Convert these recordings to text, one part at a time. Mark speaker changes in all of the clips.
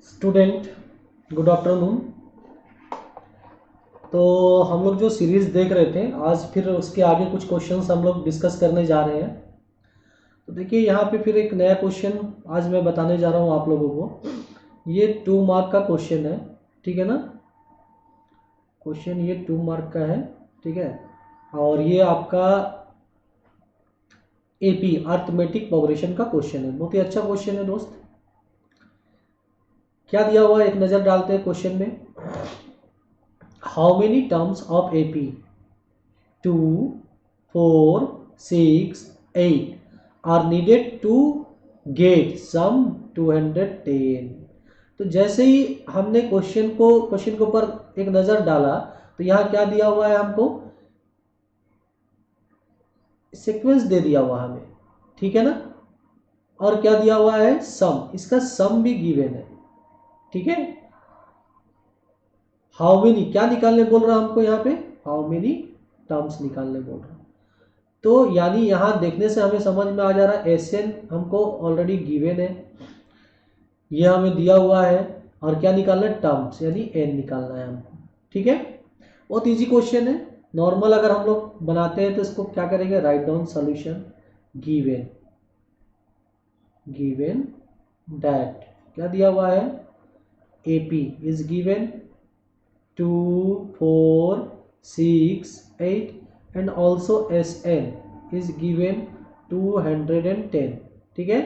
Speaker 1: Student, good afternoon. तो हम लोग जो सीरीज़ देख रहे थे, आज फिर उसके आगे कुछ क्वेश्चंस हम लोग डिस्कस करने जा रहे हैं। तो देखिए यहाँ पे फिर एक नया क्वेश्चन आज मैं बताने जा रहा हूँ आप लोगों को। ये 2 मार्क का क्वेश्चन है, ठीक है ना। क्वेश्चन ये 2 मार्क का है, ठीक है। और ये आपका एपी अर्थमेटिक प्रोग्रेशन का क्वेश्चन है। बहुत ही अच्छा क्वेश्चन है दोस्त। क्या दिया हुआ है एक नज़र डालते हैं क्वेश्चन में। How many terms of AP 2, 4, 6, 8 are needed to get sum 210? तो जैसे ही हमने क्वेश्चन के ऊपर एक नज़र डाला तो यहाँ क्या दिया हुआ है, हमको सीक्वेंस दे दिया हुआ हमें, ठीक है ना। और क्या दिया हुआ है, सम। इसका सम भी गिवन है, ठीक है। हाउ मेनी क्या निकालने बोल रहा है हमको, यहाँ पे हाउ मेनी टर्म्स निकालने बोल रहा है। तो यानी यहाँ देखने से हमें समझ में आ जा रहा है एस एन हमको ऑलरेडी गिवन है, ये हमें दिया हुआ है। और क्या निकालना है, टर्म्स, यानी एन निकालना है हमको, ठीक है। बहुत इजी क्वेश्चन है। नॉर्मल अगर हम लोग बनाते हैं तो इसको क्या करेंगे, right down solution given given that क्या दिया हुआ है, AP is given 2, 4, 6, 8 and also Sn is given 210, ठीक है।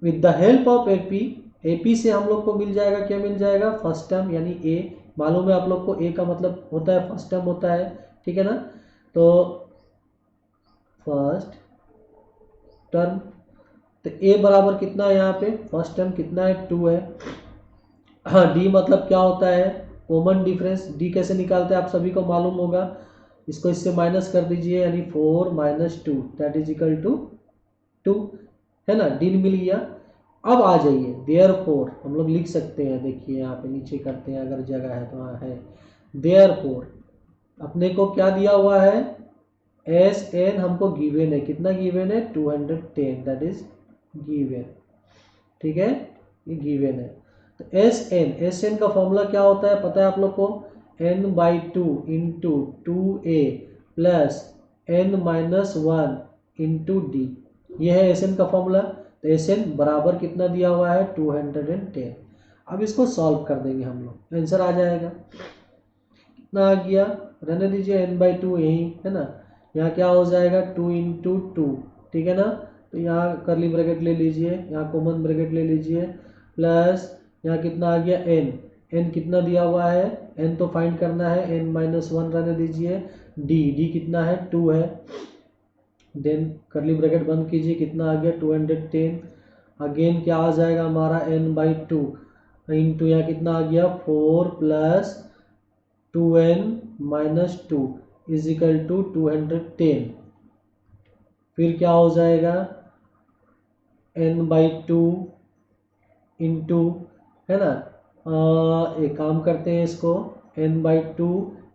Speaker 1: With the help of AP, AP से हम लोग को मिल जाएगा, क्या मिल जाएगा, फर्स्ट टर्म यानी ए। मालूम है आप लोग को ए का मतलब होता है फर्स्ट टर्म होता है, ठीक है ना। तो फर्स्ट टर्म, तो ए बराबर कितना है, यहाँ पे फर्स्ट टर्म कितना है, 2 है। हाँ, डी मतलब क्या होता है, कॉमन डिफरेंस। डी कैसे निकालते हैं आप सभी को मालूम होगा। इसको इससे माइनस कर दीजिए, यानी 4 - 2 दैट इज इक्वल टू 2, है ना। डी मिल गया। अब आ जाइए, देयरफॉर हम लोग लिख सकते हैं। देखिए यहाँ पे नीचे करते हैं, अगर जगह है तो हाँ है। देयरफॉर अपने को क्या दिया हुआ है, एस एन हमको गिवन है, कितना गिवन है, 210 दैट इज गिवन, ठीक है, ये गिवन है। तो एस एन का फॉर्मूला क्या होता है पता है आप लोग को, n/2 into 2a plus n-1 into D, ये है एस एन का फॉर्मूला। तो एस एन बराबर कितना दिया हुआ है, 210। अब इसको सॉल्व कर देंगे हम लोग, आंसर आ जाएगा। कितना आ गया, रहने दीजिए, n/2 यही है ना। यहाँ क्या हो जाएगा, 2 इंटू 2, ठीक है ना। तो यहाँ करली ब्रैकेट ले लीजिए, यहाँ कॉमन ब्रैकेट ले लीजिए, प्लस यहाँ कितना आ गया, एन। एन कितना दिया हुआ है, एन तो फाइंड करना है, n-1 रहने दीजिए। डी कितना है, 2 है। देन करली ब्रैकेट बंद कीजिए, कितना आ गया, 210। अगेन क्या आ जाएगा हमारा, n/2 इंटू यहाँ कितना आ गया, 4 plus 2n-2 is equal to 210। फिर क्या हो जाएगा, n/2 इंटू, है ना। एक काम करते हैं, इसको n/2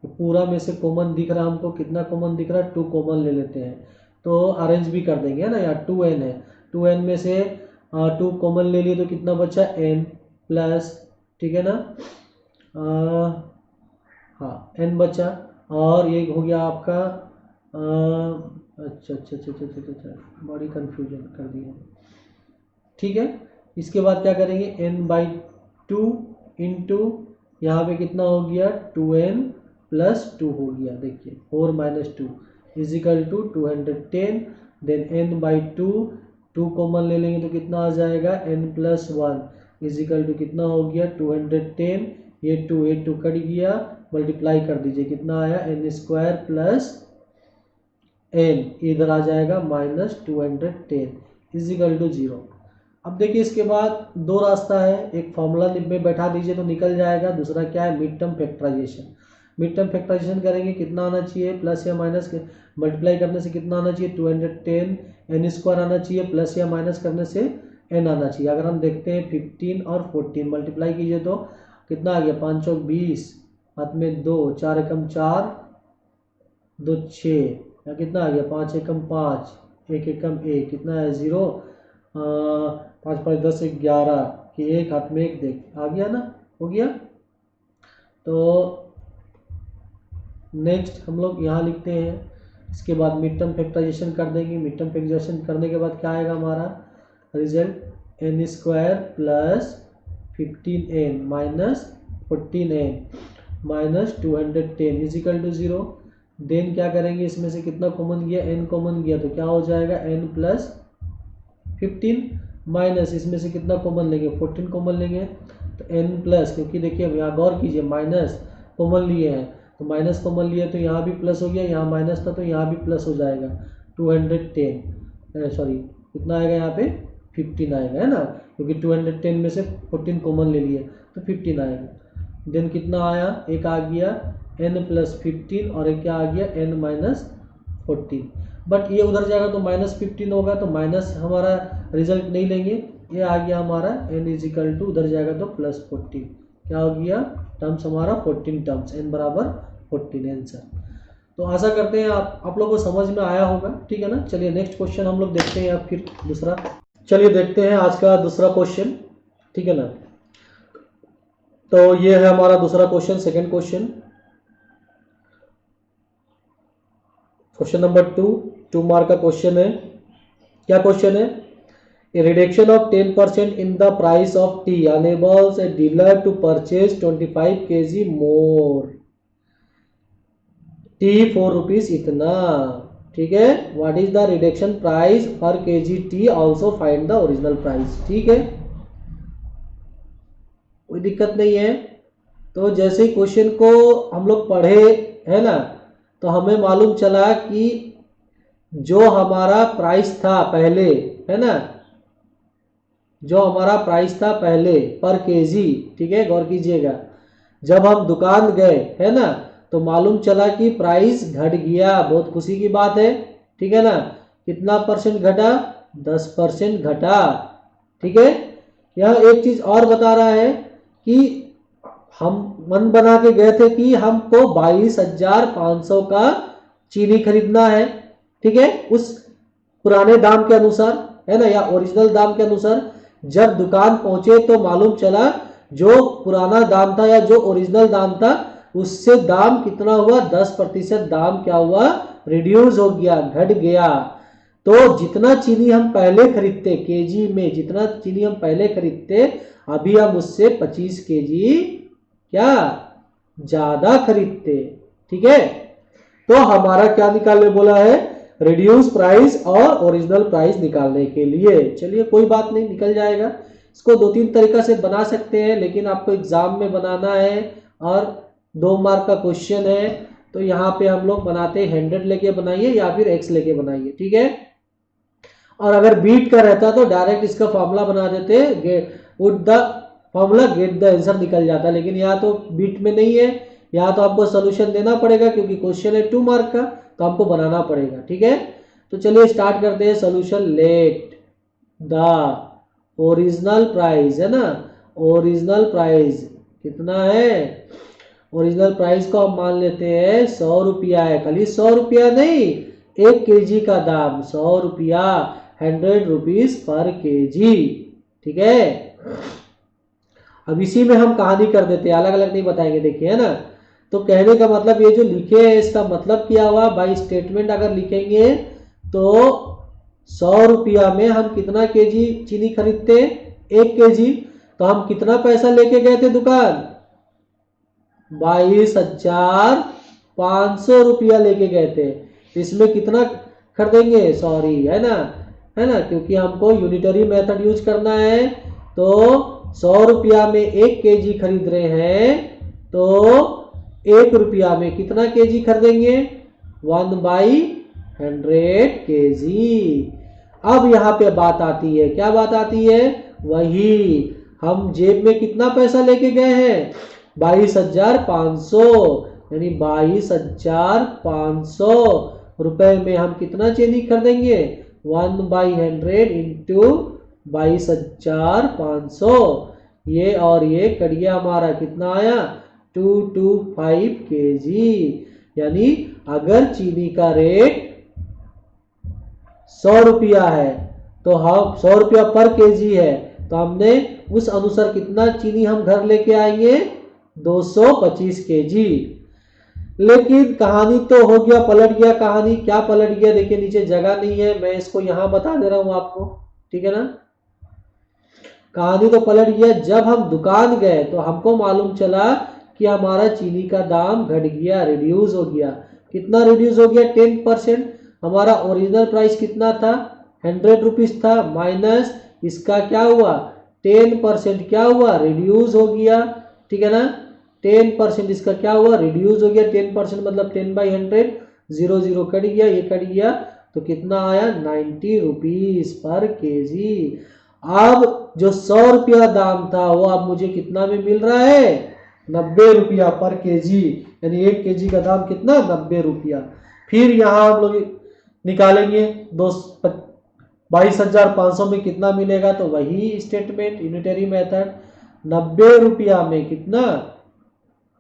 Speaker 1: पूरा में से कॉमन दिख रहा है हमको, कितना कॉमन दिख रहा है, 2 कॉमन ले लेते हैं। तो अरेंज भी कर देंगे, है ना। यहाँ 2n है, 2n में से 2 कॉमन ले लिए तो कितना बचा, n प्लस, ठीक है ना। हाँ, n बचा। और ये हो गया आपका अच्छा अच्छा अच्छा अच्छा अच्छा अच्छा, बड़ी कन्फ्यूजन कर दिया, ठीक है। इसके बाद क्या करेंगे, n/2 इंटू यहाँ पे कितना हो गया, 2n + 2 हो गया। देखिए 4 - 2 is equal to 210। Then n/2 2 common ले लेंगे तो कितना आ जाएगा, n+1 इज इक्वल टू कितना हो गया, 210। ये 2 कट गया, मल्टीप्लाई कर दीजिए, कितना आया, n² प्लस n इधर आ जाएगा -210 इज इक्वल टू 0। अब देखिए इसके बाद 2 रास्ता है, एक फॉर्मूला में बैठा दीजिए तो निकल जाएगा, दूसरा क्या है, mid term factorisation. Mid term factorisation करेंगे, कितना आना चाहिए, प्लस या माइनस मल्टीप्लाई करने से कितना आना चाहिए, 210, n² आना चाहिए, प्लस या माइनस करने से n आना चाहिए। अगर हम देखते हैं 15 और 14 मल्टीप्लाई कीजिए तो कितना आ गया, 5 चौक 20, हाथ में 2, 4 एकम 4, 2 6, या कितना आ गया, 5 एकम 5, 1 एकम 1, कितना है 0, 5 5 10 11, कि एक हाथ में एक देख, आ गया ना, हो गया। तो नेक्स्ट हम लोग यहाँ लिखते हैं, इसके बाद मिड टर्म फैक्टराइजेशन कर देंगे। मिड टर्म फैक्टराइजेशन करने के बाद क्या आएगा हमारा result, n square plus 15n minus 14n minus 210 is equal to 0। Then क्या करेंगे, इसमें से कितना कॉमन गया, n कॉमन गया, तो क्या हो जाएगा n प्लस 15 माइनस इसमें से कितना कॉमन लेंगे, 14 कॉमन लेंगे, तो n प्लस, क्योंकि देखिए अब यहाँ गौर कीजिए माइनस कॉमन लिए हैं, तो माइनस कॉमन लिए तो यहाँ भी प्लस हो गया, यहाँ माइनस था तो यहाँ भी प्लस हो जाएगा, 210 सॉरी कितना आएगा यहाँ पे 15 आएगा, है ना, क्योंकि 210 में से 14 कॉमन ले लिए तो 15 आएगा। देन कितना आया, एक आ गया n प्लस 15 और एक क्या आ गया n माइनस 14, बट ये उधर जाएगा तो माइनस 15 होगा, तो माइनस हमारा रिजल्ट नहीं लेंगे, ये आ गया हमारा n इज इक्वल टू, उधर जाएगा तो प्लस 14, क्या हो गया टर्म्स हमारा 14 टर्म्स, n बराबर 14 आंसर। तो आशा करते हैं आप लोगों को समझ में आया होगा, ठीक है ना। चलिए नेक्स्ट क्वेश्चन हम लोग देखते हैं, अब फिर दूसरा, चलिए देखते हैं आज का दूसरा क्वेश्चन, ठीक है ना। तो ये है हमारा दूसरा question, second question, question number 2 mark का क्वेश्चन है। क्या क्वेश्चन है, A reduction of 10% in the price of tea enables a dealer to purchase 25 kg more. Tea 4 rupees इतना, ठीक है। What is the reduction price per kg tea, also find the original price, ठीक है, कोई दिक्कत नहीं है। तो जैसे ही क्वेश्चन को हम लोग पढ़े है ना, तो हमें मालूम चला कि जो हमारा प्राइस था पहले, है ना, जो हमारा प्राइस था पहले पर केजी, ठीक है, गौर कीजिएगा, जब हम दुकान गए है ना, तो मालूम चला कि प्राइस घट गया, बहुत खुशी की बात है, ठीक है ना। कितना परसेंट घटा, 10% घटा, ठीक है। यह एक चीज और बता रहा है कि हम मन बना के गए थे कि हमको 22,500 का चीनी खरीदना है, ठीक है, उस पुराने दाम के अनुसार, है ना, या ओरिजिनल दाम के अनुसार। जब दुकान पहुंचे तो मालूम चला जो पुराना दाम था या जो ओरिजिनल दाम था उससे दाम कितना हुआ, 10% दाम क्या हुआ, रिड्यूस हो गया, घट गया। तो जितना चीनी हम पहले खरीदते केजी में, जितना चीनी हम पहले खरीदते, अभी हम उससे 25 केजी क्या ज्यादा खरीदते, ठीक है। तो हमारा क्या निकालने बोला है, रिड्यूस प्राइस और ओरिजिनल प्राइस निकालने के लिए। चलिए कोई बात नहीं, निकल जाएगा। इसको 2-3 तरीका से बना सकते हैं, लेकिन आपको एग्जाम में बनाना है और 2 मार्क का क्वेश्चन है, तो यहाँ पे हम लोग बनाते हैं 100 लेके बनाइए या फिर x लेके बनाइए, ठीक है। और अगर बीट का रहता तो डायरेक्ट इसका फॉर्मूला बना देते, would the formula get the answer निकल जाता, लेकिन यहाँ तो बीट में नहीं है, यहाँ तो आपको सोल्यूशन देना पड़ेगा क्योंकि क्वेश्चन है 2 मार्क का, तो आपको बनाना पड़ेगा, ठीक है। तो चलिए स्टार्ट करते हैं solution. Let the original price, है ना, ओरिजिनल प्राइस कितना है, ओरिजिनल प्राइस को हम मान लेते हैं 100 रुपया है, खाली 100 रुपया नहीं, 1 केजी का दाम 100 रुपया, 100 रुपीज पर केजी, ठीक है। अब इसी में हम कहानी कर देते हैं, अलग अलग नहीं बताएंगे, देखिए, है ना। तो कहने का मतलब ये जो लिखे है इसका मतलब क्या हुआ, बाई स्टेटमेंट अगर लिखेंगे तो 100 रुपया में हम कितना केजी चीनी खरीदते, 1 केजी, तो हम कितना पैसा लेके गए थे दुकान, 22,500 रुपया लेके गए थे। इसमें कितना खरीदेंगे, सॉरी, है ना, क्योंकि हमको यूनिटरी मेथड यूज करना है, तो 100 रुपया में 1 केजी खरीद रहे हैं, तो 1 रुपया में कितना केजी खरीदेंगे, 1/100 केजी। अब यहाँ पे बात आती है, क्या बात आती है, वही हम जेब में कितना पैसा लेके गए हैं, 22,500, यानी 22,500 रुपए में हम कितना चीनी खरीदेंगे, 1/100 इंटू 22,500, ये और ये कड़िया हमारा कितना आया, 225 केजी। यानी अगर चीनी का रेट 100 रुपया है तो हम 100 रुपया पर केजी है, तो हमने उस अनुसार कितना चीनी हम घर लेके आएंगे, 225 केजी। लेकिन कहानी तो हो गया, पलट गया कहानी। क्या पलट गया, देखिए नीचे जगह नहीं है, मैं इसको यहां बता दे रहा हूं आपको, ठीक है ना। कहानी तो पलट गया, जब हम दुकान गए तो हमको मालूम चला कि हमारा चीनी का दाम घट गया, रिड्यूस हो गया। कितना रिड्यूस हो गया, 10%। हमारा ओरिजिनल प्राइस कितना था, 100 रुपीज था, माइनस इसका क्या हुआ, 10% क्या हुआ, रिड्यूस हो गया, ठीक है ना। 10% इसका क्या हुआ, रिड्यूस हो गया। 10% मतलब 10/100, 0 0 कट गया, ये कट गया, तो कितना आया, 90 रुपीज पर केजी। अब जो 100 रुपया दाम था वो अब मुझे कितना में मिल रहा है, 90 रुपया पर केजी, यानी 1 केजी का दाम कितना, 90 रुपया। फिर यहाँ हम लोग निकालेंगे 22,500 में कितना मिलेगा, तो वही स्टेटमेंट, यूनिटरी मेथड, 90 रुपया में कितना,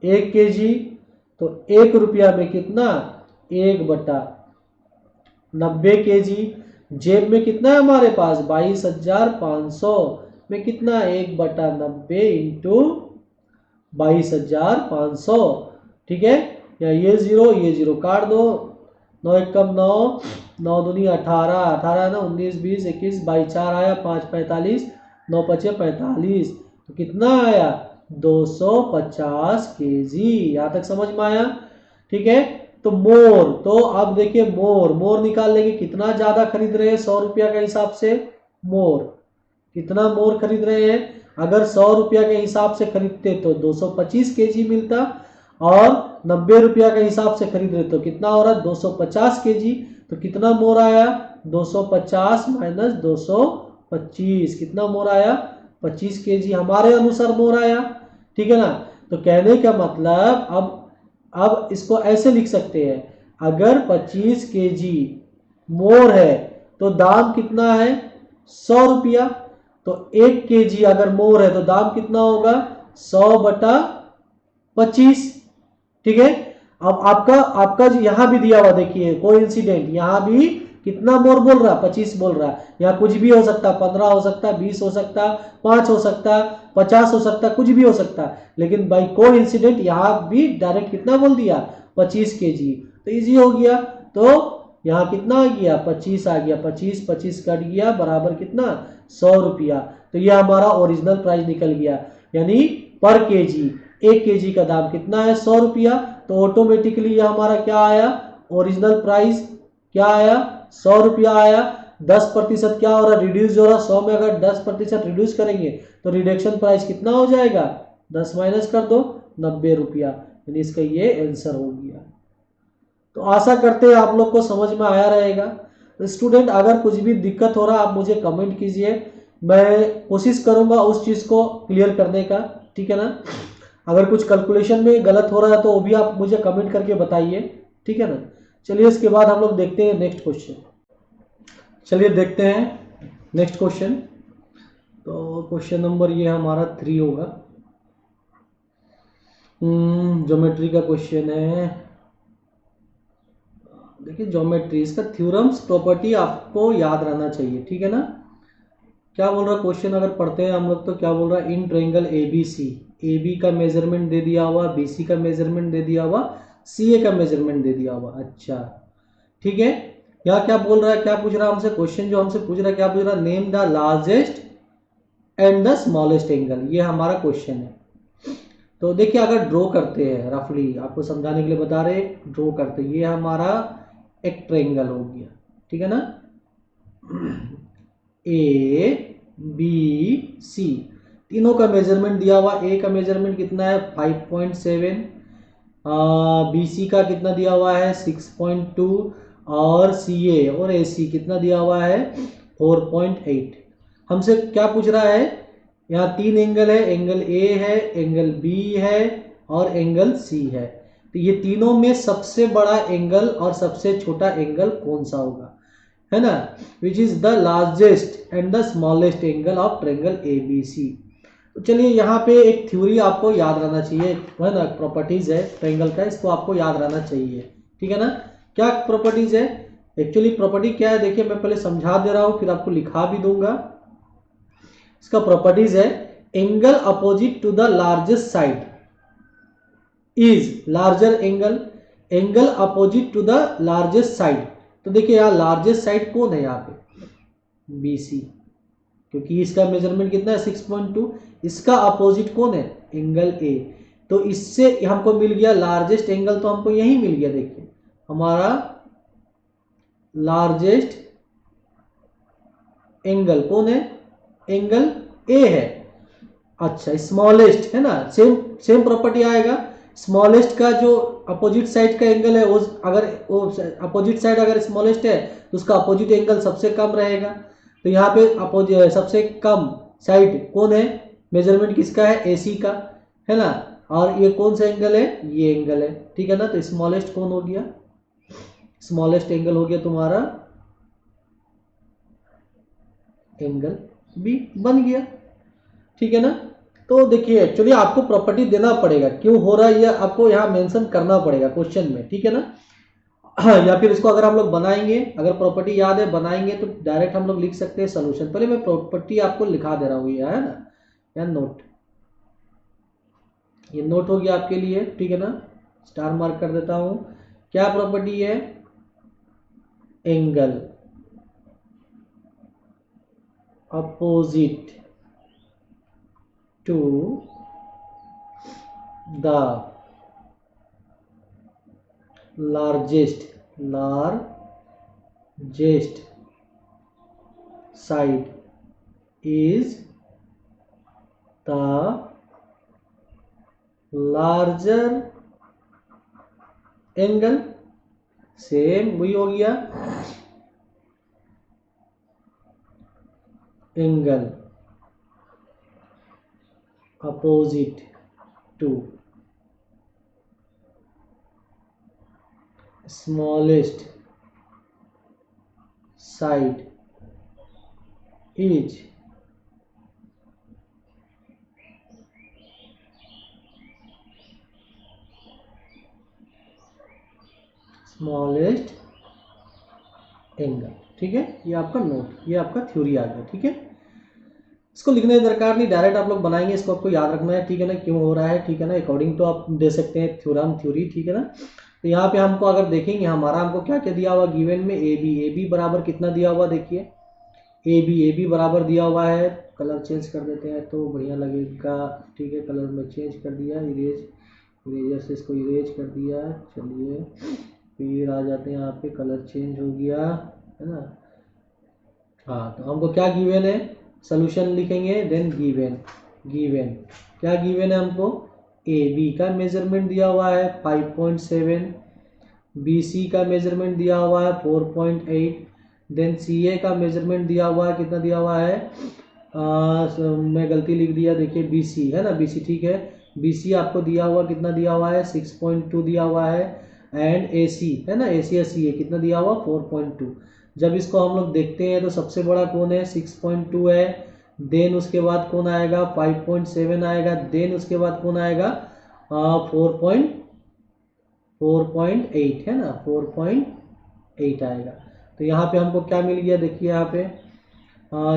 Speaker 1: 1 केजी, तो 1 रुपया में कितना, 1/90 केजी। जेब में कितना है हमारे पास, 22,500 में कितना, 1/90 इंटू 22,500, ठीक है। या ये जीरो काट दो, 9 एकम 9, 9 दूनी 18, 18 ना 19 20 21 22 4 आया, 5 45, 9 5 45, तो कितना आया, 250 केजी। यहाँ तक समझ में आया, ठीक है। तो मोर, तो अब देखिए मोर निकाल लेंगे, कितना ज्यादा खरीद रहे हैं 100 रुपया के हिसाब से, मोर कितना मोर खरीद रहे हैं। अगर 100 रुपया के हिसाब से खरीदते तो 225 केजी मिलता, और 90 रुपया के हिसाब से खरीद रहे तो कितना हो रहा है, 250 केजी। तो कितना मोर आया, 250 माइनस 225, कितना मोर आया, 25 केजी हमारे अनुसार मोर आया, ठीक है ना। तो कहने का मतलब अब इसको ऐसे लिख सकते हैं, अगर 25 केजी मोर है तो दाम कितना है, 100 रुपया। तो 1 केजी अगर मोर है तो दाम कितना होगा, 100/25, ठीक है। अब आपका यहां भी दिया हुआ देखिए कोइंसिडेंट, यहां भी कितना मोर बोल रहा, 25 बोल रहा है। यहाँ कुछ भी हो सकता, 15 हो सकता, 20 हो सकता, 5 हो सकता, 50 हो सकता, कुछ भी हो सकता, लेकिन बाई कोइंसिडेंट यहाँ भी डायरेक्ट कितना बोल दिया, 25 केजी। तो इजी हो गया। तो यहाँ कितना आ गया, 25 आ गया, 25 कट गया, बराबर कितना, 100 रुपया। तो ये हमारा ओरिजिनल प्राइस निकल गया, यानी पर केजी 1 केजी का दाम कितना है, 100 रुपया। तो ऑटोमेटिकली ये हमारा क्या आया, ओरिजिनल प्राइस क्या आया, 100 रुपया आया। 10% क्या हो रहा, रिड्यूस हो रहा, 100 में अगर 10% रिड्यूस करेंगे तो रिडक्शन प्राइस कितना हो जाएगा, 10 माइनस कर दो, 90 रुपया, यानी इसका ये आंसर हो गया। तो आशा करते हैं आप लोग को समझ में आया रहेगा। तो स्टूडेंट अगर कुछ भी दिक्कत हो रहा आप मुझे कमेंट कीजिए, मैं कोशिश करूंगा उस चीज को क्लियर करने का, ठीक है ना। अगर कुछ कैलकुलेशन में गलत हो रहा है तो वो भी आप मुझे कमेंट करके बताइए, ठीक है ना। चलिए इसके बाद हम लोग देखते हैं नेक्स्ट क्वेश्चन। चलिए देखते हैं नेक्स्ट क्वेश्चन। तो क्वेश्चन नंबर ये हमारा 3 होगा, ज्योमेट्री का क्वेश्चन है। देखिए ज्योमेट्री, इसका थ्योरम्स प्रॉपर्टी आपको याद रहना चाहिए, ठीक है ना। क्या बोल रहा क्वेश्चन, अगर पढ़ते हैं हम लोग तो क्या बोल रहा है, इन ट्रायंगल एबीसी, AB का मेजरमेंट दे दिया हुआ, BC का मेजरमेंट दे दिया हुआ, CA का मेजरमेंट दे दिया हुआ। अच्छा ठीक है, यहाँ क्या बोल रहा है, क्या पूछ रहा है हमसे, क्वेश्चन जो हमसे पूछ रहा है क्या पूछ रहा है, name the largest and the smallest angle, ये हमारा क्वेश्चन है। तो देखिए अगर ड्रॉ करते हैं, रफली आपको समझाने के लिए बता रहे, ड्रॉ करते हैं, ये हमारा एक ट्रायंगल हो गया, ठीक है ना, ABC, तीनों का मेजरमेंट दिया हुआ, A का मेजरमेंट कितना है 5.7, BC का कितना दिया हुआ है 6.2, और CA और AC कितना दिया हुआ है 4.8। हमसे क्या पूछ रहा है, यहाँ 3 एंगल है, एंगल A है, एंगल B है और एंगल C है। तो ये तीनों में सबसे बड़ा एंगल और सबसे छोटा एंगल कौन सा होगा, है ना, which is the largest and the smallest angle of triangle ABC। तो चलिए यहाँ पे एक थ्योरी आपको याद रहना चाहिए, है ना, प्रॉपर्टीज है ट्रायंगल का, इसको आपको याद रहना चाहिए, ठीक है ना। क्या प्रॉपर्टीज है, एक्चुअली प्रॉपर्टी क्या है, देखिए मैं पहले समझा दे रहा हूँ फिर आपको लिखा भी दूंगा। इसका प्रॉपर्टीज है angle opposite to the largest side is larger angle, angle opposite to the largest side. तो देखिए यहाँ लार्जेस्ट साइड कौन है यहाँ पे, BC, क्योंकि इसका मेजरमेंट कितना है 6.2, इसका अपोजिट कौन है, एंगल A। तो इससे हमको मिल गया लार्जेस्ट एंगल, तो हमको यही मिल गया। देखिए हमारा लार्जेस्ट एंगल कौन है, एंगल A है। अच्छा स्मॉलेस्ट है ना, सेम प्रॉपर्टी आएगा। स्मॉलेस्ट का जो अपोजिट साइड का एंगल है वो अगर अपोजिट साइड अगर स्मॉलेस्ट है तो उसका अपोजिट एंगल सबसे कम रहेगा। तो यहाँ पे अपोजिट सबसे कम साइड कौन है, मेजरमेंट किसका है, AC का है ना। और ये कौन सा एंगल है, ये एंगल है, ठीक है ना। तो स्मॉलेस्ट कौन हो गया, स्मॉलेस्ट एंगल हो गया तुम्हारा एंगल B बन गया, ठीक है ना। तो देखिए एक्चुअली आपको प्रॉपर्टी देना पड़ेगा, क्यों हो रहा है ये आपको यहाँ मेंशन करना पड़ेगा क्वेश्चन में, ठीक है ना। या फिर इसको अगर हम लोग बनाएंगे, अगर प्रॉपर्टी याद है बनाएंगे तो डायरेक्ट हम लोग लिख सकते हैं सोल्यूशन। पहले मैं प्रॉपर्टी आपको लिखा दे रहा हूँ, ये है ना, या नोट, ये नोट हो गया आपके लिए, ठीक है ना। स्टार मार्क कर देता हूँ। क्या प्रॉपर्टी है, angle opposite to the largest side is the larger angle. Same वही हो गया, angle opposite to smallest side is smallest angle, ठीक है। ये आपका नोट, ये आपका थ्योरी आ गया, ठीक है। इसको लिखने की दरकार नहीं, डायरेक्ट आप लोग बनाएंगे, इसको आपको याद रखना है, ठीक है ना, क्यों हो रहा है, ठीक है ना। अकॉर्डिंग तो आप दे सकते हैं थ्योरम थ्योरी, ठीक है ना। तो यहाँ पे हमको अगर देखेंगे हमारा हमको क्या क्या दिया हुआ गिवन में, AB बराबर कितना दिया हुआ, देखिए AB बराबर दिया हुआ है। कलर चेंज कर देते हैं तो बढ़िया लगेगा, ठीक है। कलर में चेंज कर दिया, इरेजर से इसको इरेज कर दिया। चलिए फिर आ जाते हैं यहाँ पे, कलर चेंज हो गया है ना। हाँ तो हमको क्या गिवन है, सोल्यूशन लिखेंगे, देन गिवन क्या गिवन है हमको, AB का मेजरमेंट दिया हुआ है 5.7, BC का मेजरमेंट दिया हुआ है 4.8, देन CA का मेजरमेंट दिया हुआ है, कितना दिया हुआ है, मैं गलती लिख दिया, देखिए BC है ना, BC ठीक है। BC आपको दिया हुआ कितना दिया हुआ है, 6.2 दिया हुआ है। एंड AC है ना, AC या CA कितना दिया हुआ 4.2। जब इसको हम लोग देखते हैं तो सबसे बड़ा कौन है, 6.2 है। देन उसके बाद कौन आएगा, 5.7 आएगा। देन उसके बाद कौन आएगा, 4.8 है ना, 4.8 आएगा। तो यहाँ पे हमको क्या मिल गया, देखिए यहाँ पे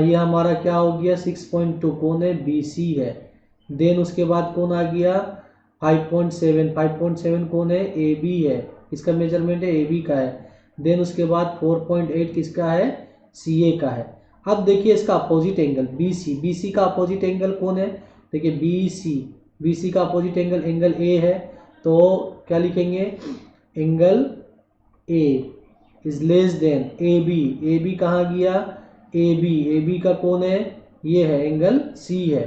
Speaker 1: ये हमारा क्या हो गया, 6.2 कौन है, BC है। देन उसके बाद कौन आ गया, 5.7 कौन है, AB है, इसका मेजरमेंट है AB का है। देन उसके बाद 4.8 किसका है, CA का है। अब देखिए इसका अपोजिट एंगल BC का अपोजिट एंगल कौन है, देखिए BC का अपोजिट एंगल A है। तो क्या लिखेंगे, angle A is less than AB कहाँ गया, AB का कौन है, ये है एंगल C है,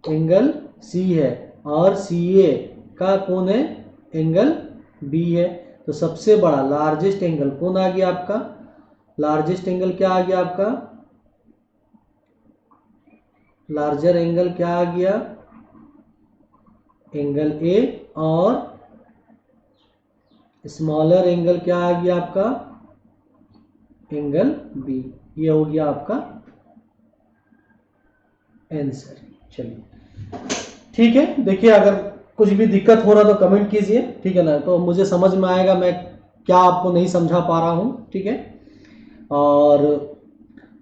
Speaker 1: एंगल C है। और CA का कौन है, एंगल B है। तो सबसे बड़ा लार्जेस्ट एंगल कौन आ गया आपका, लार्जेस्ट एंगल क्या आ गया आपका, लार्जर एंगल क्या आ गया, एंगल A। और स्मॉलर एंगल क्या आ गया आपका, एंगल B। ये हो गया आपका आंसर। चलिए ठीक है, देखिए अगर कुछ भी दिक्कत हो रहा तो कमेंट कीजिए, ठीक है ना, तो मुझे समझ में आएगा मैं क्या आपको नहीं समझा पा रहा हूँ, ठीक है। और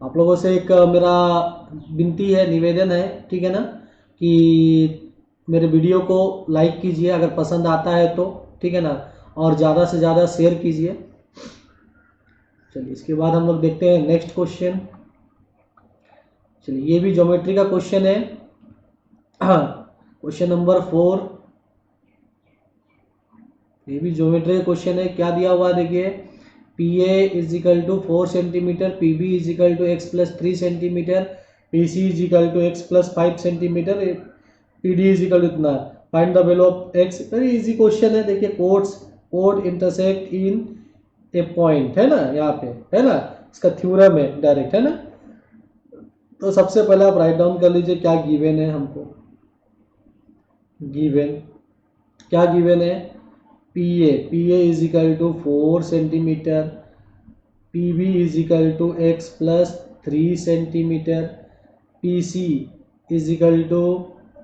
Speaker 1: आप लोगों से एक मेरा विनती है, निवेदन है, ठीक है ना, कि मेरे वीडियो को लाइक कीजिए अगर पसंद आता है तो, ठीक है ना, और ज़्यादा से ज़्यादा शेयर कीजिए। चलिए इसके बाद हम लोग देखते हैं नेक्स्ट क्वेश्चन। चलिए ये भी ज्योमेट्री का क्वेश्चन है, क्वेश्चन नंबर 4। ये भी ज्योमेट्री का क्वेश्चन है। क्या दिया हुआ है देखिए, P A is equal to 4 centimetre, P B is equal to x plus 3 centimetre, P C is equal to x plus 5 centimetre, P D is equal to इतना। Find the value of x. Very easy question है। देखिए कोड intersect in a point है ना, यहाँ पे है ना, इसका थ्योरम है डायरेक्ट, है ना। तो सबसे पहले आप राइट डाउन कर लीजिए क्या गिवन है हमको। गिवन क्या गिवन है, P A is equal to 4 centimetre, P B is equal to x plus 3 centimetre, P C is equal to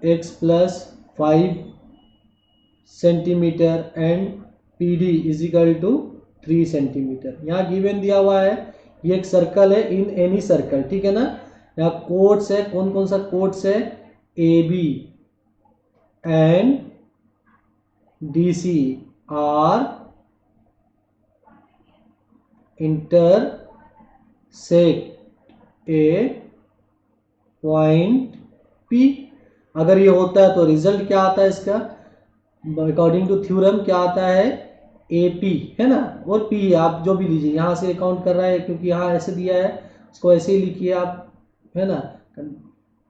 Speaker 1: x plus 5 centimetre and P D is equal to 3 centimetre. यहाँ given दिया हुआ है, ये एक circle है, in any circle, ठीक है ना। यहाँ कोड्स है, कौन कौन सा कोड्स है, A B and D C are intersect a point P. अगर ये होता है तो रिजल्ट क्या आता है इसका, अकॉर्डिंग टू थ्योरम क्या आता है, ए पी, है ना, और पी आप जो भी लीजिए, यहाँ से काउंट कर रहा है क्योंकि यहाँ ऐसे दिया है, उसको ऐसे ही लिखिए आप, है ना।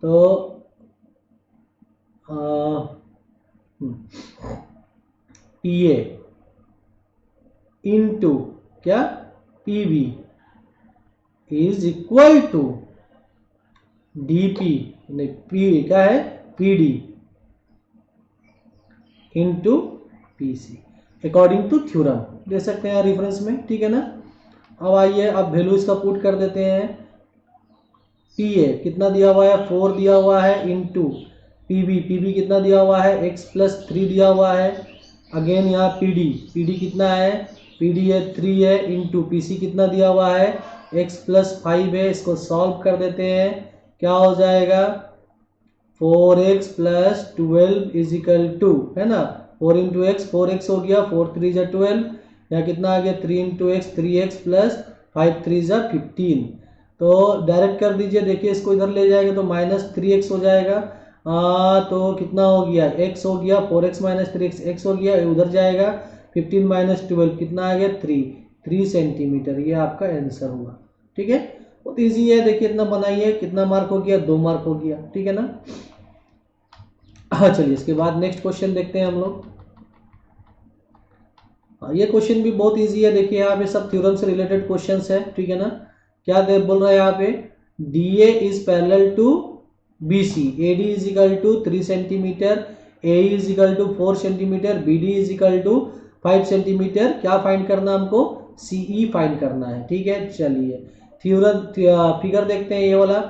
Speaker 1: तो पी ए इंटू क्या, P B is equal to D P, नहीं पी क्या है, P D into P C according to theorem दे सकते हैं रेफरेंस में, ठीक है ना। अब आइए अब वैल्यू इसका पुट कर देते हैं। पी ए कितना दिया हुआ है, 4 दिया हुआ है, इंटू पी बी कितना दिया हुआ है, एक्स प्लस 3 दिया हुआ है। अगेन यहाँ पी डी कितना है, पी डी है 3 है, इंटू पी सी कितना दिया हुआ है, एक्स प्लस 5 है। इसको सॉल्व कर देते हैं, क्या हो जाएगा, 4x plus 12 is equal to, है ना, 4 इंटू एक्स, 4x हो गया, 4 3 जा 12, यहाँ कितना आ गया 3 इंटू एक्स, 3x प्लस 5 3 जा 15। तो डायरेक्ट कर दीजिए, देखिए इसको इधर ले जाएंगे तो माइनस 3x हो जाएगा। तो कितना हो गया, x हो गया, 4x माइनस 3x x हो गया, उधर जाएगा 15 माइनस 12 कितना आ गया 3 सेंटीमीटर। ये आपका आंसर हुआ, ठीक है, बहुत ईजी है। देखिए इतना बनाइए, कितना मार्क हो गया, 2 मार्क हो गया, ठीक है ना। चलिए इसके बाद नेक्स्ट क्वेश्चन देखते हैं हम लोग। ये क्वेश्चन भी बहुत इजी है। देखिए यहाँ पे सब थ्योरम से रिलेटेड क्वेश्चंस है, ठीक है ना। क्या बोल रहा है यहाँ पे, D A is parallel to B C, A D is equal to 3 centimetre, A is equal to 4 centimetre, B D is equal to 5 centimetre. क्या फाइंड करना हमको, सीई फाइंड करना है, ठीक है। चलिए फिगर देखते हैं। ये वाला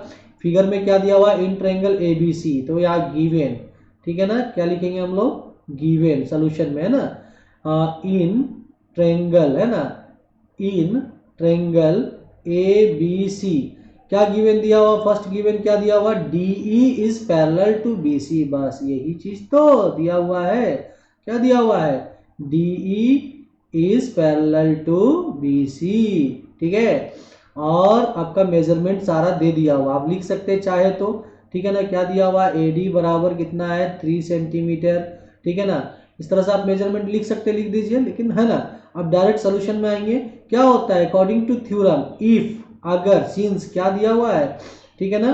Speaker 1: फिगर में क्या दिया हुआ है, in triangle A B C, तो यहाँ गिवन, ठीक है ना, क्या लिखेंगे हम लोग, गिवन सोल्यूशन में, है ना। इन ट्रायंगल, है ना, in triangle A B C क्या गिवन दिया हुआ, फर्स्ट गिवन क्या दिया हुआ, DE is parallel to BC. बस यही चीज तो दिया हुआ है, क्या दिया हुआ है, DE is parallel to BC, ठीक है। और आपका मेजरमेंट सारा दे दिया हुआ, आप लिख सकते हैं चाहे तो, ठीक है ना। क्या दिया हुआ, एडी बराबर कितना है 3 सेंटीमीटर, ठीक है ना। इस तरह से आप मेजरमेंट लिख सकते, लिख दीजिए, लेकिन है ना। अब डायरेक्ट सोल्यूशन में आएंगे, क्या होता है, अकॉर्डिंग टू थ्योरम, इफ, अगर, सिंस क्या दिया हुआ है, ठीक है ना,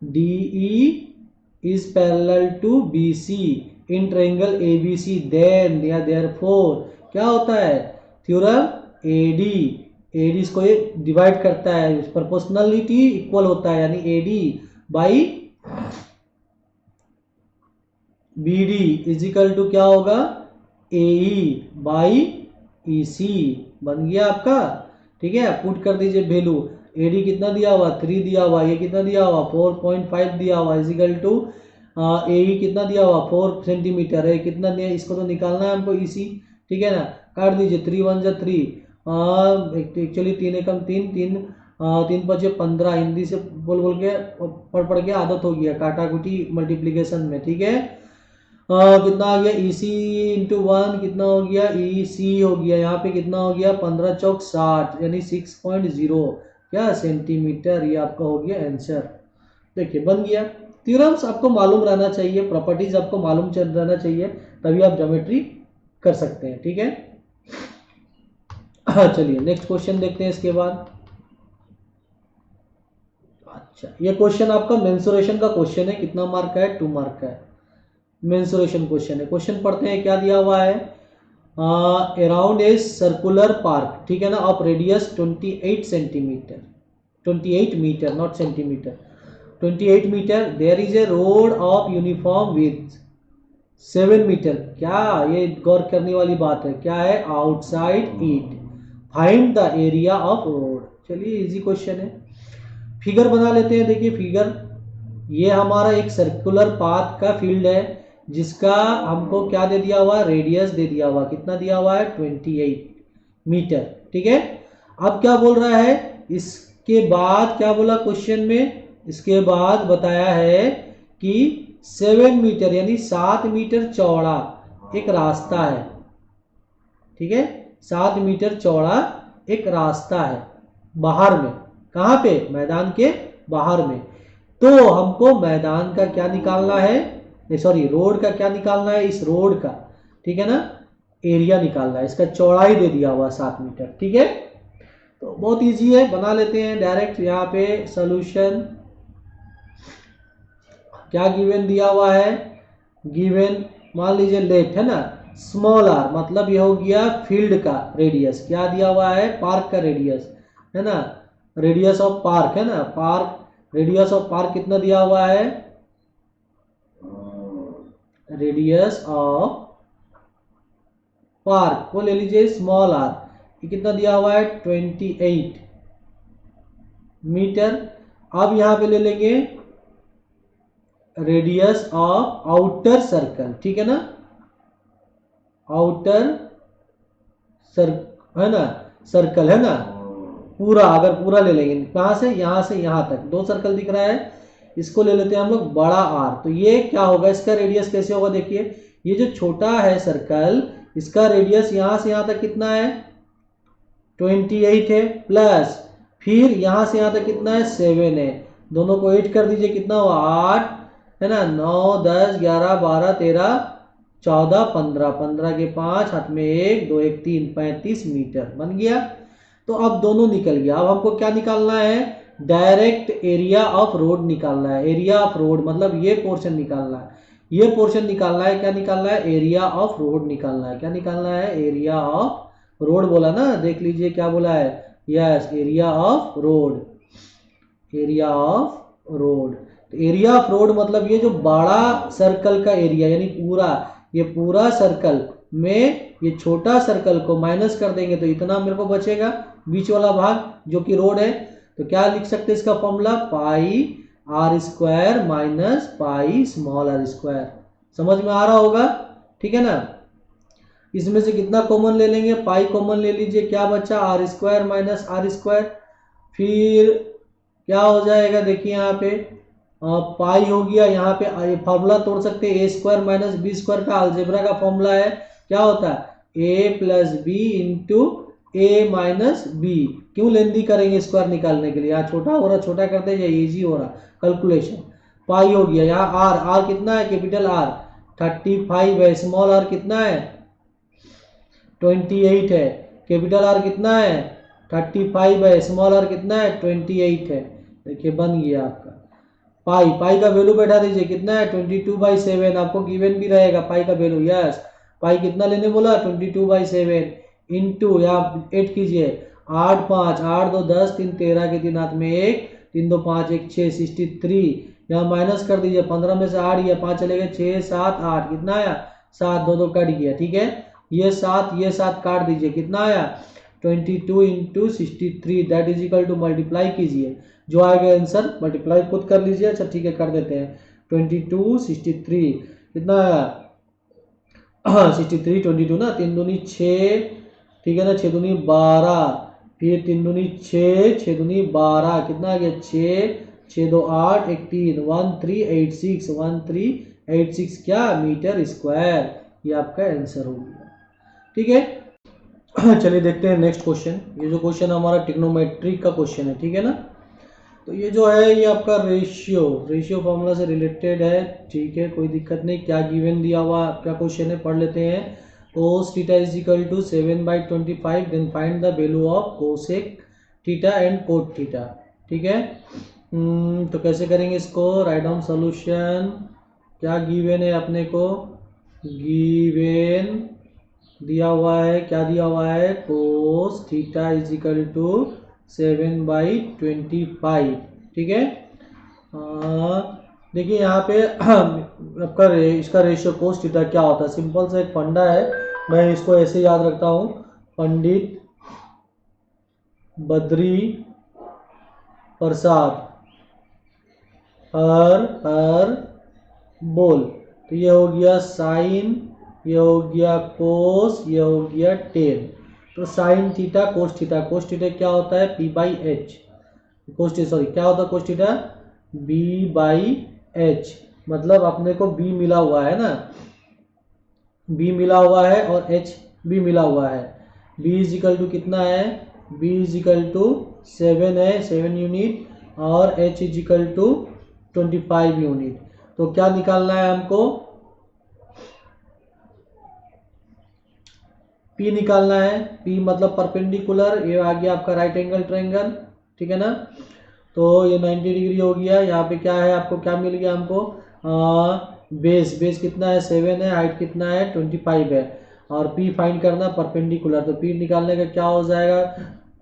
Speaker 1: DE is parallel to BC in triangle ABC, then या देयरफॉर क्या होता है, थ्योरम एडी, एडी इसको ये डिवाइड करता है, प्रोपोर्शनलिटी इक्वल होता है, यानी AD by B D is equal to क्या होगा, एई बाई ई सी, बन गया आपका, ठीक है। पुट कर दीजिए वैल्यू, एडी कितना दिया हुआ 3 दिया हुआ, ये कितना दिया हुआ 4.5 दिया हुआ, इज इक्वल टू एई कितना दिया हुआ 4 सेंटीमीटर है, कितना दिया, इसको तो निकालना है हमको इसी, ठीक है ना। काट दीजिए, 3 1 जा 3, एक्चुअली 3 एकम 3 3 3 5 15, हिंदी से बोल बोल के पढ़ के आदत हो गया काटा कुटी मल्टीप्लीकेशन में, ठीक है। कितना आ गया EC इंटू 1 कितना हो गया EC हो गया, यहाँ पे कितना हो गया 15 चौक 60 यानी 6.0 क्या सेंटीमीटर, ये आपका हो गया आंसर। देखिए बन गया। थ्योरम्स आपको मालूम रहना चाहिए, प्रॉपर्टीज आपको मालूम चल रहना चाहिए, तभी आप ज्योमेट्री कर सकते हैं, ठीक है। चलिए नेक्स्ट क्वेश्चन देखते हैं इसके बाद। अच्छा ये क्वेश्चन आपका मेंसुरेशन का क्वेश्चन है, कितना मार्क का है 2 मार्क का है, मेंसुरेशन क्वेश्चन है। क्वेश्चन पढ़ते हैं क्या दिया हुआ है। अराउंड ए सर्कुलर पार्क, ठीक है ना, of radius 28 centimetre, 28 metre not centimetre, 28 metre, there is a road of uniform with 7 metre, क्या ये गौर करने वाली बात है, क्या है outside it, find the area of road. चलिए इजी क्वेश्चन है। फिगर बना लेते हैं। देखिए फिगर, ये हमारा एक सर्कुलर पाथ का फील्ड है जिसका हमको क्या दे दिया हुआ, रेडियस दे दिया हुआ, कितना दिया हुआ है 28 मीटर, ठीक है। अब क्या बोल रहा है, इसके बाद क्या बोला क्वेश्चन में, इसके बाद बताया है कि 7 मीटर यानी 7 मीटर चौड़ा एक रास्ता है, ठीक है, 7 मीटर चौड़ा एक रास्ता है बाहर में, कहाँ पे, मैदान के बाहर में। तो हमको मैदान का क्या निकालना है, सॉरी रोड का क्या निकालना है, इस रोड का, ठीक है ना, एरिया निकालना है, इसका चौड़ाई दे दिया हुआ 7 मीटर, ठीक है। तो बहुत इजी है, बना लेते हैं डायरेक्ट यहाँ पे सॉल्यूशन। क्या गिवन दिया हुआ है, गिवन मान लीजिए लेफ्ट है ना, स्मॉल आर मतलब ये हो गया फील्ड का रेडियस, क्या दिया हुआ है पार्क का रेडियस है ना, रेडियस ऑफ पार्क है ना, पार्क रेडियस ऑफ पार्क कितना दिया हुआ है, रेडियस ऑफ पार्क को ले लीजिए स्मॉल आर, ये कितना दिया हुआ है 28 मीटर। अब यहां पे ले लेंगे रेडियस ऑफ आउटर सर्कल, ठीक है ना, आउटर है ना, सर्कल है ना, पूरा अगर पूरा ले लेंगे, कहां से यहां तक 2 सर्कल दिख रहा है, इसको ले लेते हैं हम लोग बड़ा आर। तो ये क्या होगा, इसका रेडियस कैसे होगा, देखिए ये जो छोटा है सर्कल, इसका रेडियस यहां से यहां तक कितना है 28 है, प्लस फिर यहां से यहां तक कितना है 7 है, दोनों को 8 कर दीजिए, कितना हुआ 8 है ना, 9 10 11 12 13 14 15, 15 के 5 हाथ में 1 2 1 3 35 मीटर बन गया। तो अब दोनों निकल गया। अब हमको क्या निकालना है, डायरेक्ट एरिया ऑफ रोड निकालना है, एरिया ऑफ रोड मतलब ये पोर्शन निकालना है, ये पोर्शन निकालना है, क्या निकालना है एरिया ऑफ रोड निकालना है, क्या निकालना है एरिया ऑफ रोड, बोला ना, देख लीजिए क्या बोला है, yes area of road, area of road. तो एरिया ऑफ रोड मतलब ये जो बड़ा सर्कल का एरिया यानी पूरा, ये पूरा सर्कल में ये छोटा सर्कल को माइनस कर देंगे तो इतना मेरे को बचेगा बीच वाला भाग जो कि रोड है। तो क्या लिख सकते हैं इसका formula, pi r square minus pi small r square, समझ में आ रहा होगा, ठीक है ना। इसमें से कितना कॉमन ले लेंगे, पाई कॉमन ले लीजिए, क्या बचा r square minus r square, फिर क्या हो जाएगा, देखिए यहाँ पे पाई हो गया, यहाँ पे फॉर्मूला तोड़ सकते हैं, ए स्क्वायर माइनस बी स्क्वायर का अलजेब्रा का फॉर्मूला है, क्या होता है a plus b into a minus B, क्यों लेंदी करेंगे स्क्वायर निकालने के लिए, यहाँ छोटा हो रहा छोटा करते जाइए, इजी हो रहा कैलकुलेशन। पाई हो गया, यहाँ आर, आर कितना है कैपिटल आर 35 है, स्मॉल आर कितना है 28 है, कैपिटल आर कितना है 35 है, स्मॉल आर कितना है 28 है। देखिए बन गया आपका पाई, पाई का वैल्यू बैठा दीजिए, कितना है 22/7, आपको गिवन भी रहेगा पाई का वैल्यू, यस पाई कितना लेने बोला 22/7 इंटू यहाँ 8 कीजिए, 8 5 8 2 10 3 13 के 3 हाथ में 1 3 2 5 1 6 63, यहाँ माइनस कर दीजिए 15 में से 8 या 5 चले गए 6 7 8, कितना आया 7 2 2 कट गया, ठीक है, ये 7 काट दीजिए, कितना आया 22 into 63, that is equal to multiply कीजिए, जो आएगा आंसर मल्टीप्लाई खुद कर लीजिए। अच्छा ठीक है कर देते हैं, 22 63 कितना आया 63 22 ना, 3 दूनी 6, ठीक है ना, 6 दूनी 12, फिर 3 दूनी 6, 6 दूनी 12, कितना आ गया 6, 6 2 8, 1 3, 1386, 1386 क्या मीटर स्क्वायर। ये आपका आंसर हो गया। ठीक है, चलिए देखते हैं नेक्स्ट क्वेश्चन। ये जो क्वेश्चन हमारा ट्रिग्नोमेट्री का क्वेश्चन है, ठीक है ना। तो ये जो है ये आपका रेशियो फॉर्मूला से रिलेटेड है। ठीक है, कोई दिक्कत नहीं। क्या गिवन दिया हुआ क्या क्वेश्चन है पढ़ लेते हैं। cos theta is equal to 7/25, then find the value of cosec theta and cot theta. ठीक है, तो कैसे करेंगे इसको, राइट डाउन सॉल्यूशन। क्या गिवन है अपने को, गिवन दिया हुआ है, क्या दिया हुआ है, cos theta is equal to 7/25। ठीक है, देखिए यहाँ पे आपका इसका रेशियो कोस थीटा क्या होता है। सिंपल सा एक फंडा है, मैं इसको ऐसे याद रखता हूँ। पंडित बद्री प्रसाद हर बोल, तो ये हो गया साइन, ये हो गया कोस, ये हो गया टेन। तो sine theta cos theta, cos theta क्या होता है p/h, क्या होता है कोस थीटा b/h। मतलब अपने को b मिला हुआ है ना, b मिला हुआ है और h भी मिला हुआ है। b इज इक्वल टू कितना है, b इज इक्वल टू 7 है, 7 यूनिट, और h is equal to 25 unit. तो क्या निकालना है हमको, P निकालना है। P मतलब परपेंडिकुलर, ये आ गया आपका राइट एंगल ट्रायंगल। ठीक है ना, तो ये 90 डिग्री हो गया। यहाँ पे क्या है, आपको क्या मिल गया हमको, बेस कितना है 7 है, हाइट कितना है 25 है, और P फाइंड करना परपेंडिकुलर। तो P निकालने का क्या हो जाएगा,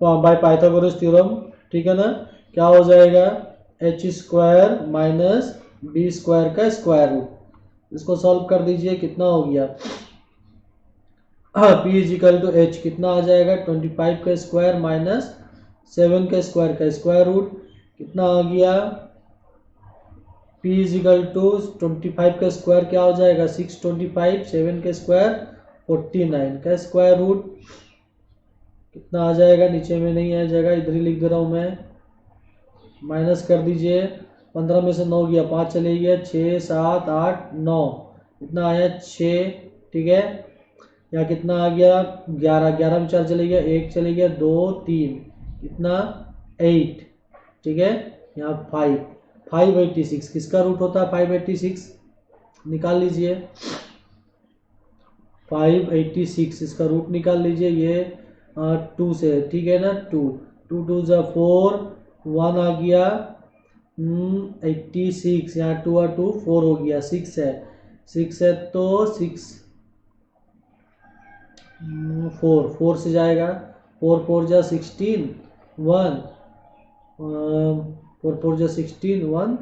Speaker 1: बाय पाइथागोरस थ्योरम। ठीक है ना, क्या हो जाएगा, h² माइनस b² का स्क्वायर रूट। इसको सॉल्व कर दीजिए, कितना हो गया, P is equal to h कितना आ जाएगा 25 का स्क्वायर माइनस 7 का स्क्वायर का स्क्वायर रूट, कितना आ गया, P इज इक्वल टू 25 का स्क्वायर क्या हो जाएगा 625, 7 का स्क्वायर 49 का स्क्वायर रूट, कितना आ जाएगा, नीचे में नहीं आ जाएगा, इधर ही लिख दे रहा हूँ मैं, माइनस कर दीजिए। 15 में से 9 गया, 5 चले गया, 6 7 8 9, कितना आया 6। ठीक है, या कितना आ गया 11, 11 में 4 चले गया, 1 चले गया, 2 3, कितना 8। ठीक है, यहाँ 586 किसका रूट होता है 586, निकाल लीजिए 586 इसका रूट निकाल लीजिए। ये 2 से, ठीक है ना, 2 2 2 जा 4, 1 आ गया 86, यहाँ 2 और 2 4 हो गया, 6 है तो 6 4 से जाएगा, 4 4 जा 16 1, 4 4 जा 16 1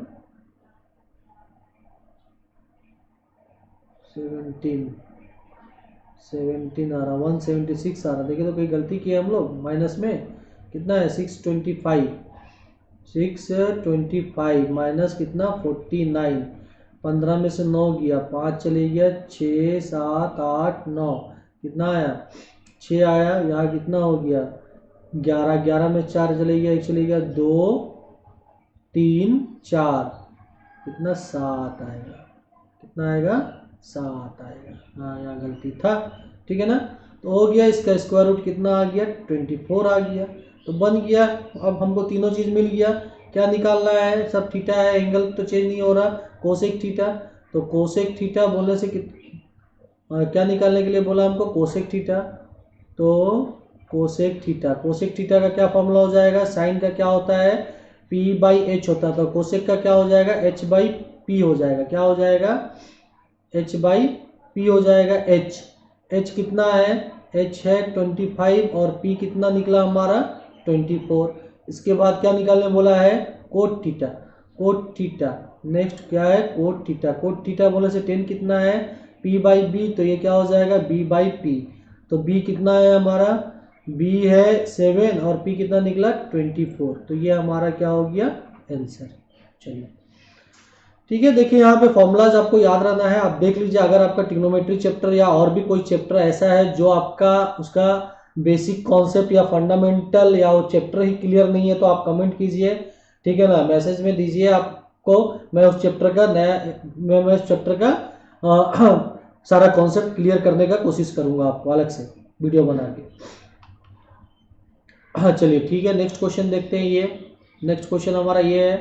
Speaker 1: 17 आ रहा, 176 आ रहा। देखिए तो कोई गलती की है हम लोग, माइनस में कितना है 625 माइनस कितना 49, 15 में से 9 गया, 5 चले गया, 6 7 8 9, कितना आया 6 आया। यहाँ कितना हो गया 11, 11 में 4 चले गया, 1 चले गया, 2 3 4, कितना 7 आएगा, कितना आएगा 7 आएगा। हाँ यहाँ गलती था, ठीक है ना। तो हो गया, इसका स्क्वायर रूट कितना आ गया 24 आ गया, तो बन गया। अब हमको तीनों चीज़ मिल गया। क्या निकालना है, सब थीटा है, एंगल तो चेंज नहीं हो रहा, कोसेक थीटा। तो कोसेक थीटा बोलने से क्या निकालने के लिए बोला हमको, कोसेक थीटा। तो कोसेक थीटा का क्या फॉर्मूला हो जाएगा, साइन का क्या होता है p/h होता है, तो कोसेक का क्या हो जाएगा h/p हो जाएगा। क्या हो जाएगा h/p हो जाएगा। h कितना है, h है 25 और p कितना निकला हमारा 24। इसके बाद क्या निकालने बोला है, कोट थीटा। नेक्स्ट क्या है कोट थीटा बोलने से 10 कितना है p/b, तो ये क्या हो जाएगा b/p। तो b कितना है हमारा, b है 7 और p कितना निकला 24, तो ये हमारा क्या हो गया आंसर। चलिए ठीक है, देखिए यहाँ पे फॉर्मूलाज आपको याद रहना है। आप देख लीजिए, अगर आपका ट्रिग्नोमेट्री चैप्टर या और भी कोई चैप्टर ऐसा है जो आपका उसका बेसिक कॉन्सेप्ट या फंडामेंटल या वो चैप्टर ही क्लियर नहीं है तो आप कमेंट कीजिए, ठीक है ना, मैसेज में दीजिए आपको, मैं उस चैप्टर का मैं उस चैप्टर का सारा कॉन्सेप्ट क्लियर करने का कोशिश करूंगा आपको अलग से वीडियो बना के। हाँ चलिए ठीक है, नेक्स्ट क्वेश्चन देखते हैं। ये नेक्स्ट क्वेश्चन हमारा ये है।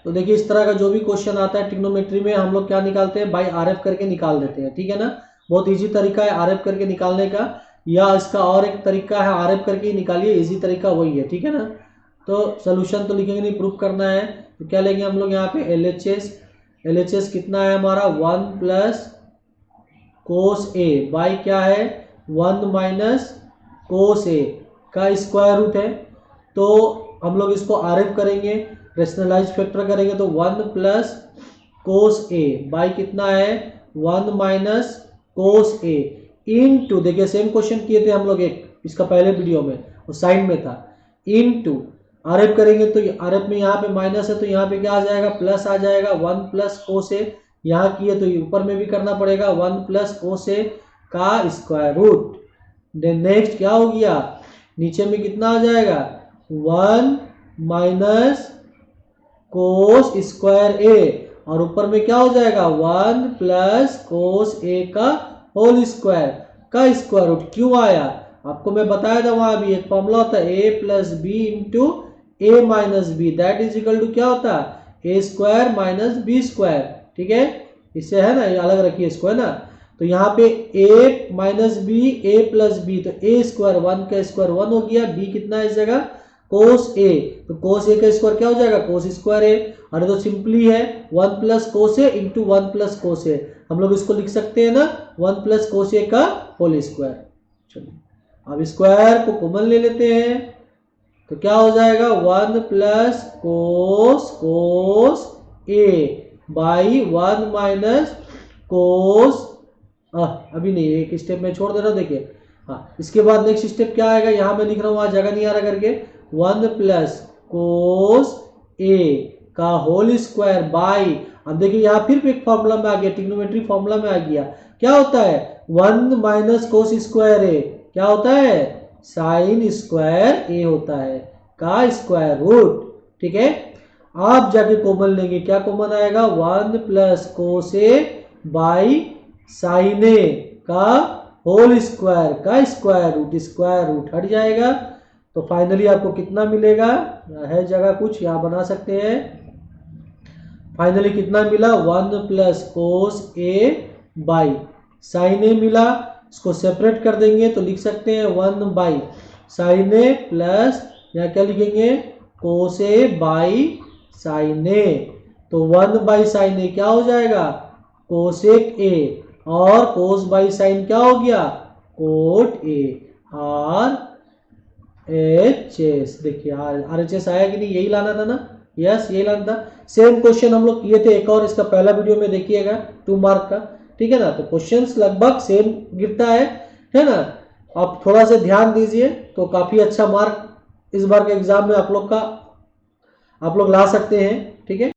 Speaker 1: तो देखिए इस तरह का जो भी क्वेश्चन आता है ट्रिग्नोमेट्री में हम लोग क्या निकालते हैं, बाई आरएफ करके निकाल देते हैं, ठीक है ना। बहुत इजी तरीका है आरएफ करके निकालने का, या इसका और एक तरीका है आरएफ करके ही निकालिए, इजी तरीका वही है, ठीक है ना। तो सोल्यूशन तो लिखेंगे नहीं, प्रूफ करना है। तो क्या लेंगे हम लोग यहाँ पे एलएचएस कितना है हमारा 1 प्लस कोस ए बाई क्या है 1 माइनस कोस ए का स्क्वायर रूट है। तो हम लोग इसको आरएफ करेंगे, रेशनलाइज फैक्टर करेंगे तो 1 प्लस कोस ए बाई कितना है 1 माइनस कोस ए इनटू, देखिए सेम क्वेश्चन किए थे हम लोग एक इसका पहले वीडियो में, वो साइन में था, इनटू आरएफ करेंगे तो आरएफ में यहाँ पे माइनस है तो यहाँ पे क्या आ जाएगा प्लस आ जाएगा 1 प्लस कोस ए, यहाँ किए तो ऊपर में भी करना पड़ेगा 1 प्लस कोस ए का स्क्वायर रूट। देन नेक्स्ट क्या हो गया, नीचे में कितना आ जाएगा 1 माइनस कोस स्क्वायर ए और ऊपर में क्या हो जाएगा 1 प्लस कोस ए का होल स्क्वायर का स्क्वायर रूट। क्यों आया आपको मैं बताया था, वहां भी एक फॉर्मूला होता है a plus b into a minus b, that is equal to क्या होता है a square minus b square, ठीक है। इससे है ना, ये अलग रखिए इसको, है ना। तो यहाँ पे ए माइनस बी ए प्लस बी, तो ए स्क्वायर 1 का स्क्वायर 1 हो गया, बी कितना है इस जगह कोस ए, तो कोस ए का स्क्वायर क्या हो जाएगा कोस स्क्वायर ए, अरे तो सिंपली है 1 प्लस कोस ए इंटू 1 प्लस कोस ए, हम लोग इसको लिख सकते हैं ना 1 प्लस कोस ए का होल स्क्वायर। चलिए अब स्क्वायर को कॉमन ले लेते हैं तो क्या हो जाएगा 1 plus cos A by 1 minus cos, अभी नहीं एक स्टेप में छोड़ दे रहा हूँ, देखिए हाँ। इसके बाद नेक्स्ट स्टेप क्या आएगा, यहाँ मैं लिख रहा हूँ वहां जगह नहीं आ रहा करके, 1 प्लस कोस ए का होल स्क्वायर बाई, अब देखिए यहाँ फिर एक फॉर्मूला में आ गया, ट्रिग्नोमेट्री फॉर्मूला में आ गया, क्या होता है 1 माइनस कोस स्क्वायर ए क्या होता है साइन स्क्वायर ए होता है का स्क्वायर रूट, ठीक है। आप जाके कॉमन लेंगे, क्या कॉमन आएगा 1 plus cos A by sine A का होल स्क्वायर का स्क्वायर रूट हट जाएगा। तो फाइनली आपको कितना मिलेगा, है जगह कुछ यहाँ बना सकते हैं, फाइनली कितना मिला 1 plus cos A by sine A मिला, इसको सेपरेट कर देंगे तो लिख सकते हैं 1 बाई साइन ए प्लस यहाँ क्या लिखेंगे कोस ए बाई साइन ए, तो 1 बाई साइन ए क्या हो जाएगा कोसेक ए और कोस बाई साइन क्या हो गया cot A R H S. देखिए आर एच एस आया कि नहीं, यही लाना था ना, यस यही लाना था। सेम क्वेश्चन हम लोग किए थे एक और, इसका पहला वीडियो में देखिएगा 2 मार्क का, ठीक है ना। तो क्वेश्चंस लगभग सेम गिरता है ना। आप थोड़ा सा ध्यान दीजिए तो काफी अच्छा मार्क इस बार के एग्जाम में आप लोग ला सकते हैं, ठीक है।